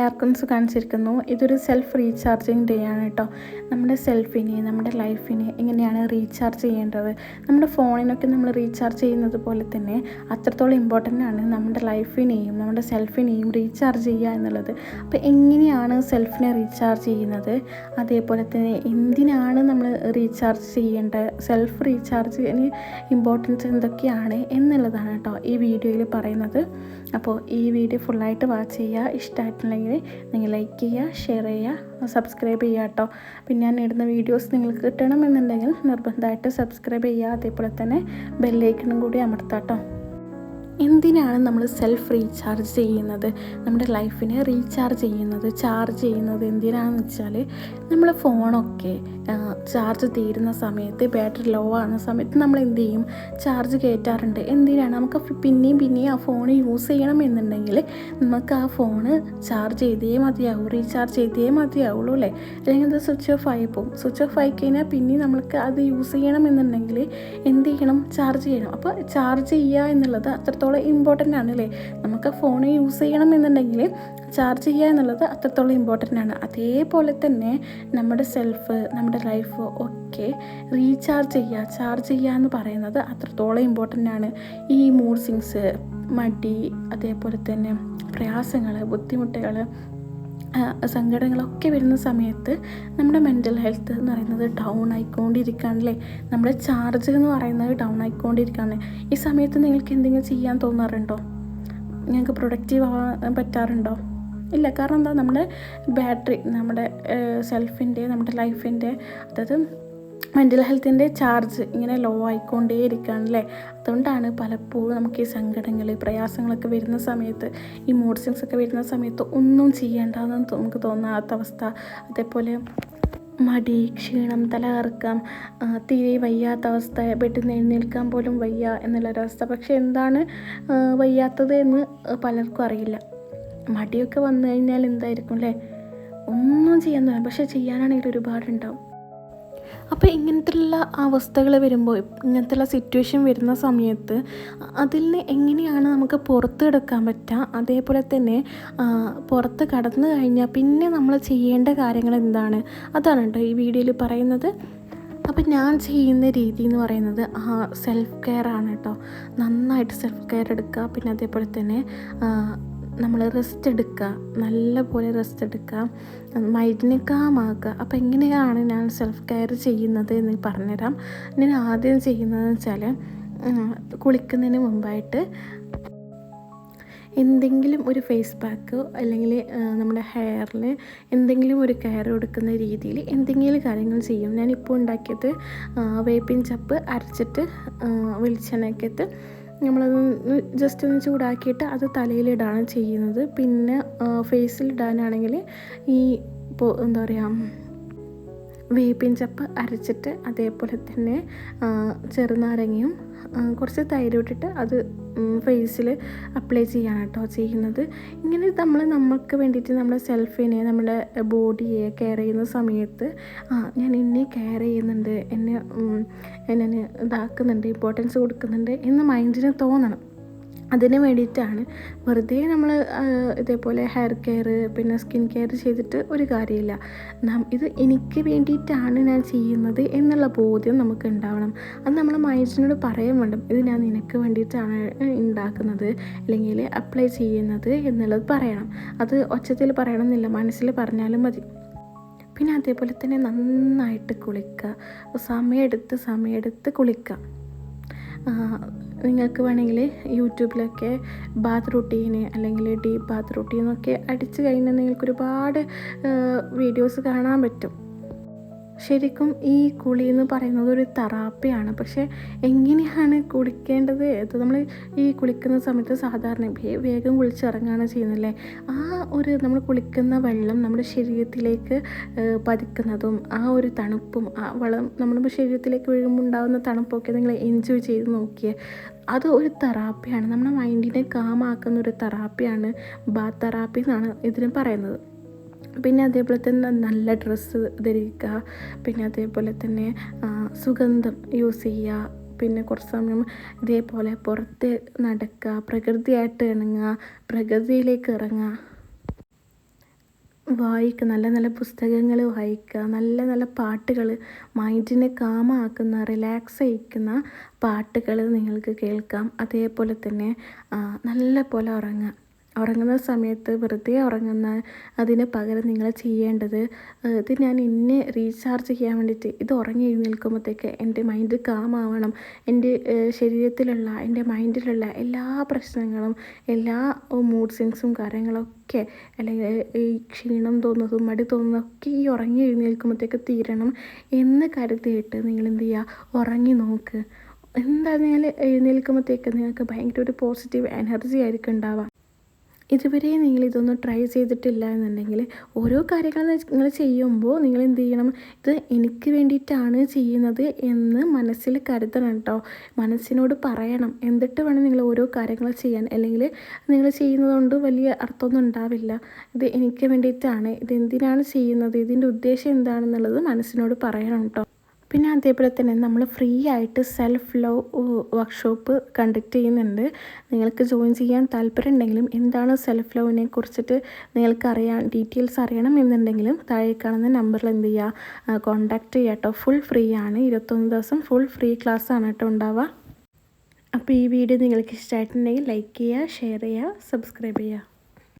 എയർകൺസ് കാണിച്ചിരിക്കുന്നു. ഇതൊരു self recharging day ആണ് കേട്ടോ. നമ്മുടെ സെൽഫിനെ, നമ്മുടെ ലൈഫിനെ എങ്ങനെയാണ് റീചാർജ് ചെയ്യേണ്ടത്, നമ്മുടെ ഫോണിനൊക്കെ നമ്മൾ റീചാർജ് ചെയ്യുന്നത് പോലെ തന്നെ അത്രത്തോളം ഇമ്പോർട്ടൻ്റ് ആണ് നമ്മുടെ ലൈഫിനെയും നമ്മുടെ സെൽഫിനെയും റീചാർജ് ചെയ്യുക എന്നുള്ളത്. അപ്പോൾ എങ്ങനെയാണ് സെൽഫിനെ റീചാർജ് ചെയ്യുന്നത്, അതേപോലെ തന്നെ എന്തിനാണ് നമ്മൾ റീചാർജ് ചെയ്യേണ്ടത്, സെൽഫ് റീചാർജിന് ഇമ്പോർട്ടൻസ് എന്തൊക്കെയാണ് എന്നുള്ളതാണ് കേട്ടോ ഈ വീഡിയോയിൽ പറയുന്നത്. അപ്പോൾ ഈ വീഡിയോ ഫുള്ളായിട്ട് വാച്ച് ചെയ്യുക. ഇഷ്ടമായിട്ടുണ്ടെങ്കിൽ നിങ്ങൾ ലൈക്ക് ചെയ്യുക, ഷെയർ ചെയ്യുക, സബ്സ്ക്രൈബ് ചെയ്യുക കേട്ടോ. പിന്നെ ഞാൻ ഇടുന്ന വീഡിയോസ് നിങ്ങൾക്ക് കിട്ടണമെന്നുണ്ടെങ്കിൽ നിർബന്ധമായിട്ട് സബ്സ്ക്രൈബ് ചെയ്യുക. അതേപോലെ തന്നെ ബെല്ലൈക്കണും കൂടി അമർത്താം കേട്ടോ. എന്തിനാണ് നമ്മൾ സെൽഫ് റീചാർജ് ചെയ്യുന്നത്, നമ്മുടെ ലൈഫിനെ റീചാർജ് ചെയ്യുന്നത്, ചാർജ് ചെയ്യുന്നത് എന്തിനാണെന്ന് വെച്ചാൽ നമ്മൾ ഫോണൊക്കെ ചാർജ് തീരുന്ന സമയത്ത്, ബാറ്ററി ലോ ആകുന്ന സമയത്ത് നമ്മൾ എന്ത് ചെയ്യും, ചാർജ് കയറ്റാറുണ്ട്. എന്തിനാണ്, നമുക്ക് പിന്നെയും ആ ഫോൺ യൂസ് ചെയ്യണമെന്നുണ്ടെങ്കിൽ നമുക്ക് ആ ഫോണ് ചാർജ് ചെയ്തേ മതിയാവും, റീചാർജ് ചെയ്തേ മതിയാവുള്ളൂ അല്ലേ. അല്ലെങ്കിൽ അത് സ്വിച്ച് ഓഫ് ആയി പോകും. സ്വിച്ച് ഓഫ് ആയി കഴിഞ്ഞാൽ പിന്നെ നമ്മൾക്ക് അത് യൂസ് ചെയ്യണമെന്നുണ്ടെങ്കിൽ എന്ത് ചെയ്യണം, ചാർജ് ചെയ്യണം. അപ്പോൾ ചാർജ് ചെയ്യുക എന്നുള്ളത് അത്രത്തോളം ഇമ്പോർട്ടൻ്റ് ആണ് അല്ലേ. നമുക്ക് ഫോൺ യൂസ് ചെയ്യണമെന്നുണ്ടെങ്കിൽ ചാർജ് ചെയ്യുക എന്നുള്ളത് അത്രത്തോളം ഇമ്പോർട്ടൻ്റ് ആണ്. അതേപോലെ തന്നെ നമ്മുടെ സെൽഫ്, നമ്മുടെ ലൈഫ് ഒക്കെ റീചാർജ് ചെയ്യുക, ചാർജ് ചെയ്യുക എന്ന് പറയുന്നത് അത്രത്തോളം ഇമ്പോർട്ടൻ്റ് ആണ്. ഈ മൂഡ് സ്വിങ്സ്, മടി, അതേപോലെ തന്നെ പ്രയാസങ്ങൾ, ബുദ്ധിമുട്ടുകൾ, സങ്കടങ്ങളൊക്കെ വരുന്ന സമയത്ത് നമ്മുടെ മെൻ്റൽ ഹെൽത്ത് എന്ന് പറയുന്നത് ഡൗൺ ആയിക്കൊണ്ടിരിക്കുകയാണല്ലേ. നമ്മുടെ ചാർജ് എന്ന് പറയുന്നത് ഡൗൺ ആയിക്കൊണ്ടിരിക്കുകയാണ്. ഈ സമയത്ത് നിങ്ങൾക്ക് എന്തെങ്കിലും ചെയ്യാൻ തോന്നാറുണ്ടോ, നിങ്ങൾക്ക് പ്രൊഡക്റ്റീവ് ആവാൻ പറ്റാറുണ്ടോ? ഇല്ല. കാരണം എന്താ, നമ്മുടെ ബാറ്ററി, നമ്മുടെ സെൽഫിൻ്റെ, നമ്മുടെ ലൈഫിൻ്റെ, അതായത് മെൻ്റൽ ഹെൽത്തിൻ്റെ ചാർജ് ഇങ്ങനെ ലോ ആയിക്കൊണ്ടേ ഇരിക്കുകയാണല്ലേ. അതുകൊണ്ടാണ് പലപ്പോഴും നമുക്ക് ഈ സങ്കടങ്ങൾ, പ്രയാസങ്ങളൊക്കെ വരുന്ന സമയത്ത്, ഈ മൂഡ് സ്വിങ്സ് ഒക്കെ വരുന്ന സമയത്ത് ഒന്നും ചെയ്യേണ്ടെന്ന് നമുക്ക് തോന്നാത്ത അവസ്ഥ, അതേപോലെ മടി, ക്ഷീണം, തലകറക്കം, തീരെ വയ്യാത്ത അവസ്ഥ, ബെഡിൽ നിന്ന് എഴുന്നേൽക്കാൻ പോലും വയ്യ എന്നുള്ളൊരവസ്ഥ. പക്ഷെ എന്താണ് വയ്യാത്തത് എന്ന് പലർക്കും അറിയില്ല. മടിയൊക്കെ വന്നു കഴിഞ്ഞാൽ എന്തായിരിക്കും അല്ലേ, ഒന്നും ചെയ്യാൻ തോന്നും. പക്ഷെ ചെയ്യാനാണെങ്കിൽ ഒരുപാടുണ്ടാവും. അപ്പോൾ ഇങ്ങനത്തെയുള്ള അവസ്ഥകൾ വരുമ്പോൾ, ഇങ്ങനത്തെയുള്ള സിറ്റുവേഷൻ വരുന്ന സമയത്ത് അതിൽ നിന്ന് എങ്ങനെയാണ് നമുക്ക് പുറത്ത് കിടക്കാൻ പറ്റുക, അതേപോലെ തന്നെ പുറത്ത് കടന്നു കഴിഞ്ഞാൽ പിന്നെ നമ്മൾ ചെയ്യേണ്ട കാര്യങ്ങൾ എന്താണ്, അതാണ് കേട്ടോ ഈ വീഡിയോയിൽ പറയുന്നത്. അപ്പം ഞാൻ ചെയ്യുന്ന രീതി എന്ന് പറയുന്നത് സെൽഫ് കെയർ ആണ് കേട്ടോ. നന്നായിട്ട് സെൽഫ് കെയർ എടുക്കുക. പിന്നെ അതേപോലെ തന്നെ നമ്മൾ റെസ്റ്റ് എടുക്കുക, നല്ലപോലെ റെസ്റ്റ് എടുക്കുക, മൈൻഡിനെ കാമാക്കുക. അപ്പോൾ എങ്ങനെയാണ് ഞാൻ സെൽഫ് കെയർ ചെയ്യുന്നത് എന്ന് പറഞ്ഞുതരാം. ഞാൻ ആദ്യം ചെയ്യുന്നതെന്ന് വെച്ചാൽ കുളിക്കുന്നതിന് മുമ്പായിട്ട് എന്തെങ്കിലും ഒരു ഫേസ് പാക്കോ അല്ലെങ്കിൽ നമ്മുടെ ഹെയറിൽ എന്തെങ്കിലും ഒരു കെയർ കൊടുക്കുന്ന രീതിയിൽ എന്തെങ്കിലും കാര്യങ്ങൾ ചെയ്യും. ഞാനിപ്പോൾ ഉണ്ടാക്കിയത് വേപ്പിൻ ചപ്പ് അരച്ചിട്ട് വെളിച്ചെണ്ണയ്ക്കകത്ത് നമ്മളത് ജസ്റ്റ് ഒന്ന് ചൂടാക്കിയിട്ട് അത് തലയിലിടാണ് ചെയ്യുന്നത്. പിന്നെ ഫേസിലിടാനാണെങ്കിൽ ഈ ഇപ്പോൾ എന്താ പറയുക, വേപ്പിൻ ചപ്പ് അരച്ചിട്ട് അതേപോലെ തന്നെ ചെറുനാരങ്ങയും കുറച്ച് തൈര് ഇട്ടിട്ട് അത് ഫേസിൽ അപ്ലൈ ചെയ്യാണ് കേട്ടോ ചെയ്യുന്നത്. ഇങ്ങനെ നമുക്ക് വേണ്ടിയിട്ട് നമ്മുടെ സെൽഫിനെ, നമ്മുടെ ബോഡിയെ കെയർ ചെയ്യുന്ന സമയത്ത് ഞാൻ എന്നെ കെയർ ചെയ്യുന്നുണ്ട്, എന്നെ ഇതാക്കുന്നുണ്ട്, ഇമ്പോർട്ടൻസ് കൊടുക്കുന്നുണ്ട് എന്ന് മൈൻഡിന് തോന്നണം. അതിന് വേണ്ടിയിട്ടാണ്. വെറുതെ നമ്മൾ ഇതേപോലെ ഹെയർ കെയർ പിന്നെ സ്കിൻ കെയർ ചെയ്തിട്ട് ഒരു കാര്യമില്ല. ഇത് എനിക്ക് വേണ്ടിയിട്ടാണ് ഞാൻ ചെയ്യുന്നത് എന്നുള്ള ബോധ്യം നമുക്ക് ഉണ്ടാവണം. അത് നമ്മൾ മൈൻഡിനോട് പറയാൻ വേണം, ഇത് ഞാൻ നിനക്ക് വേണ്ടിയിട്ടാണ് ഉണ്ടാക്കുന്നത് അല്ലെങ്കിൽ അപ്ലൈ ചെയ്യുന്നത് എന്നുള്ളത് പറയണം. അത് ഒച്ചത്തിൽ പറയണമെന്നില്ല, മനസ്സിൽ പറഞ്ഞാലും മതി. പിന്നെ അതേപോലെ തന്നെ നന്നായിട്ട് കുളിക്കുക, സമയമെടുത്ത് കുളിക്കുക. നിങ്ങൾക്ക് വേണമെങ്കിൽ യൂട്യൂബിലൊക്കെ ബാത്ത് റൂട്ടീന് അല്ലെങ്കിൽ ഡീപ്പ് ബാത്ത് റൂട്ടീനൊക്കെ അടിച്ചു കഴിഞ്ഞാൽ നിങ്ങൾക്ക് ഒരുപാട് വീഡിയോസ് കാണാൻ പറ്റും. ശരിക്കും ഈ കുളി എന്ന് പറയുന്നത് ഒരു തെറാപ്പിയാണ്. പക്ഷേ എങ്ങനെയാണ് കുളിക്കേണ്ടത്, അത് നമ്മൾ ഈ കുളിക്കുന്ന സമയത്ത് സാധാരണ വേഗം കുളിച്ചിറങ്ങുകയാണ് ചെയ്യുന്നല്ലേ. നമ്മൾ കുളിക്കുന്ന വെള്ളം നമ്മുടെ ശരീരത്തിലേക്ക് പതിക്കുന്നതും ആ ഒരു തണുപ്പും ആ വെള്ളം നമ്മുടെ ശരീരത്തിലേക്ക് വീഴുമ്പോൾ ഉണ്ടാകുന്ന തണുപ്പൊക്കെ നിങ്ങൾ എൻജോയ് ചെയ്ത് നോക്കിയേ. അത് ഒരു തെറാപ്പിയാണ്, നമ്മുടെ മൈൻഡിനെ കാമാക്കുന്ന ഒരു തെറാപ്പിയാണ് ബാത്ത് തെറാപ്പി എന്നാണ് ഇതിന് പറയുന്നത്. പിന്നെ അതേപോലെ തന്നെ നല്ല ഡ്രസ്സ് ധരിക്കുക, പിന്നെ അതേപോലെ തന്നെ സുഗന്ധം യൂസ് ചെയ്യുക, പിന്നെ കുറച്ച് സമയം ഇതേപോലെ പുറത്ത് നടക്കുക, പ്രകൃതിയായിട്ട് ഇണങ്ങുക, പ്രകൃതിയിലേക്ക് ഇറങ്ങുക. വായിക്കുക, നല്ല നല്ല പുസ്തകങ്ങൾ വായിക്കുക, നല്ല നല്ല പാട്ടുകൾ, മൈൻഡിനെ കാമാക്കുന്ന റിലാക്സ് ചെയ്യിക്കുന്ന പാട്ടുകൾ നിങ്ങൾക്ക് കേൾക്കാം. അതേപോലെ തന്നെ നല്ല പോലെ ഉറങ്ങുന്ന സമയത്ത് വെറുതെ ഉറങ്ങുന്ന അതിന് പകരം നിങ്ങൾ ചെയ്യേണ്ടത്, ഇത് ഞാൻ എന്നെ റീചാർജ് ചെയ്യാൻ വേണ്ടിയിട്ട് ഇത് ഉറങ്ങി എഴുന്നേൽക്കുമ്പോഴത്തേക്ക് എൻ്റെ മൈൻഡ് കാമാവണം, എൻ്റെ ശരീരത്തിലുള്ള എൻ്റെ മൈൻഡിലുള്ള എല്ലാ പ്രശ്നങ്ങളും എല്ലാ മൂഡ് സ്വിങ്സും കാര്യങ്ങളൊക്കെ അല്ലെങ്കിൽ ഈ ക്ഷീണം തോന്നുന്നതും മടി തോന്നുന്നതൊക്കെ ഈ ഉറങ്ങി എഴുന്നേൽക്കുമ്പോഴത്തേക്ക് തീരണം എന്ന് കരുതിയിട്ട് നിങ്ങൾ എന്ത് ചെയ്യുക, ഉറങ്ങി നോക്ക്. എന്തായാലും എഴുന്നേൽക്കുമ്പോഴത്തേക്ക് നിങ്ങൾക്ക് ഭയങ്കര ഒരു പോസിറ്റീവ് എനർജി ആയിരിക്കും ഉണ്ടാവുക. ഇതുവരെ നിങ്ങളിതൊന്നും ട്രൈ ചെയ്തിട്ടില്ല എന്നുണ്ടെങ്കിൽ ഓരോ കാര്യങ്ങൾ നിങ്ങൾ ചെയ്യുമ്പോൾ നിങ്ങൾ എന്ത് ചെയ്യണം, ഇത് എനിക്ക് വേണ്ടിയിട്ടാണ് ചെയ്യുന്നത് എന്ന് മനസ്സിൽ കരുതണം കേട്ടോ. മനസ്സിനോട് പറയണം. എന്നിട്ട് വേണം നിങ്ങൾ ഓരോ കാര്യങ്ങൾ ചെയ്യാൻ. അല്ലെങ്കിൽ നിങ്ങൾ ചെയ്യുന്നതുകൊണ്ട് വലിയ അർത്ഥമൊന്നും ഉണ്ടാവില്ല. ഇത് എനിക്ക് വേണ്ടിയിട്ടാണ്, ഇതെന്തിനാണ് ചെയ്യുന്നത്, ഇതിൻ്റെ ഉദ്ദേശം എന്താണെന്നുള്ളത് മനസ്സിനോട് പറയണം കേട്ടോ. പിന്നെ അതേപോലെ തന്നെ നമ്മൾ ഫ്രീ ആയിട്ട് സെൽഫ് ലവ് വർക്ക്ഷോപ്പ് കണ്ടക്ട് ചെയ്യുന്നുണ്ട്. നിങ്ങൾക്ക് ജോയിൻ ചെയ്യാൻ താല്പര്യം ഉണ്ടെങ്കിലും എന്താണ് സെൽഫ് ലവിനെ കുറിച്ചിട്ട് നിങ്ങൾക്ക് ഡീറ്റെയിൽസ് അറിയണം എന്നുണ്ടെങ്കിലും താഴെ കാണുന്ന നമ്പറിൽ എന്ത് ചെയ്യുക, കോൺടാക്റ്റ് ചെയ്യുക കേട്ടോ. ഫുൾ ഫ്രീ ആണ്, 21 ദിവസം ഫുൾ ഫ്രീ ക്ലാസ് ആണ് കേട്ടോ ഉണ്ടാവുക. അപ്പോൾ ഈ വീഡിയോ നിങ്ങൾക്ക് ഇഷ്ടമായിട്ടുണ്ടെങ്കിൽ ലൈക്ക് ചെയ്യുക, ഷെയർ ചെയ്യുക, സബ്സ്ക്രൈബ് ചെയ്യുക.